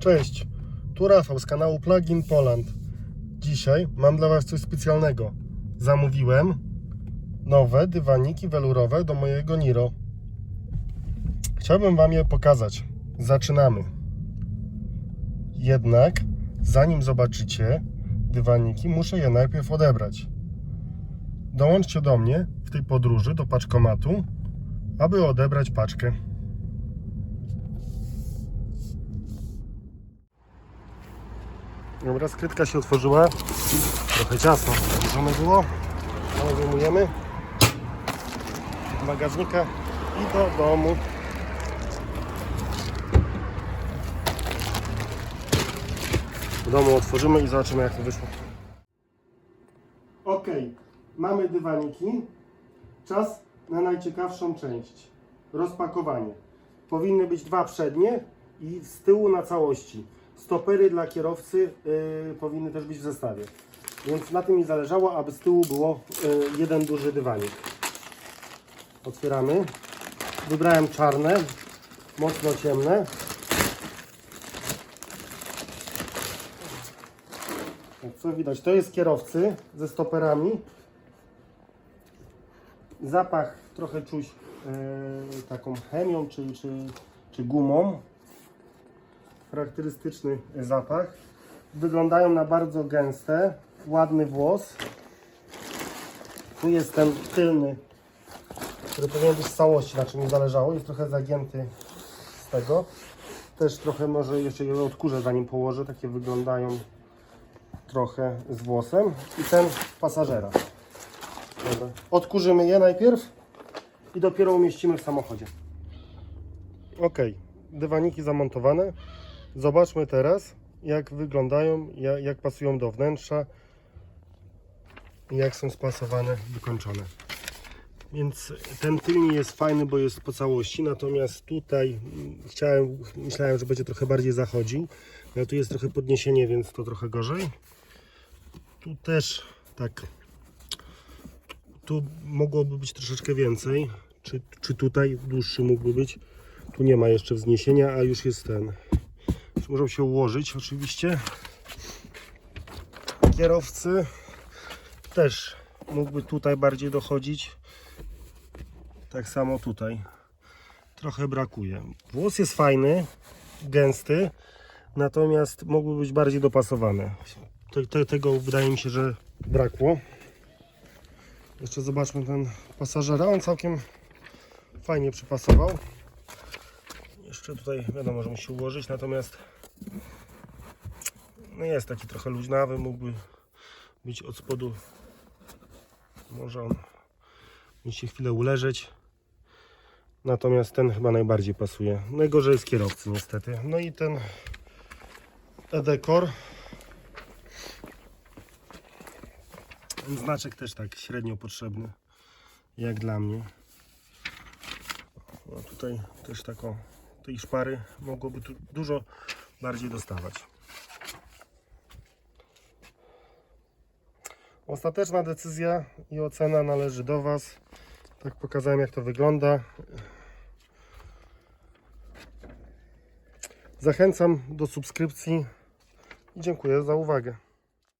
Cześć, tu Rafał z kanału Plugin Poland. Dzisiaj mam dla Was coś specjalnego. Zamówiłem nowe dywaniki welurowe do mojego Niro. Chciałbym Wam je pokazać. Zaczynamy. Jednak zanim zobaczycie dywaniki, muszę je najpierw odebrać. Dołączcie do mnie w tej podróży do paczkomatu, aby odebrać paczkę. Dobra, skrytka się otworzyła. Trochę ciasno założone było, ale wyjmujemy z bagażnika i do domu. W domu otworzymy i zobaczymy, jak to wyszło. Ok, mamy dywaniki. Czas na najciekawszą część. Rozpakowanie. Powinny być dwa przednie i z tyłu na całości. Stopery dla kierowcy powinny też być w zestawie. Więc na tym mi zależało, aby z tyłu było jeden duży dywanik. Otwieramy. Wybrałem czarne, mocno ciemne. Co widać? To jest kierowcy ze stoperami. Zapach trochę czuć taką chemią czy gumą. Charakterystyczny zapach. Wyglądają na bardzo gęste. Ładny włos. Tu jest ten tylny, który powinien być w całości, na czym mi zależało. Jest trochę zagięty z tego. Też trochę może jeszcze je odkurzę, zanim położę. Takie wyglądają trochę z włosem. I ten pasażera. Dobra. Odkurzymy je najpierw i dopiero umieścimy w samochodzie. Ok, dywaniki zamontowane. Zobaczmy teraz, jak wyglądają, jak pasują do wnętrza i jak są spasowane, wykończone. Więc ten tylny jest fajny, bo jest po całości, natomiast tutaj myślałem, że będzie trochę bardziej zachodził. No tu jest trochę podniesienie, więc to trochę gorzej. Tu też tak, tu mogłoby być troszeczkę więcej, czy tutaj dłuższy mógłby być. Tu nie ma jeszcze wzniesienia, a już jest ten. Muszą się ułożyć oczywiście. Kierowcy też mógłby tutaj bardziej dochodzić. Tak samo tutaj. Trochę brakuje. Włos jest fajny, gęsty, natomiast mógłby być bardziej dopasowany. Tego wydaje mi się, że brakło. Jeszcze zobaczmy ten pasażera. On całkiem fajnie przypasował. Jeszcze tutaj wiadomo, że musi ułożyć, natomiast no jest taki trochę luźnawy, mógłby być od spodu, może on musi się chwilę uleżeć, natomiast ten chyba najbardziej pasuje. Najgorzej jest kierowcy niestety. No i ten e-dekor, ten znaczek też tak średnio potrzebny, jak dla mnie. No tutaj też taką, tej szpary mogłoby tu dużo bardziej dostawać. Ostateczna decyzja i ocena należy do Was. Tak pokazałem, jak to wygląda. Zachęcam do subskrypcji i dziękuję za uwagę.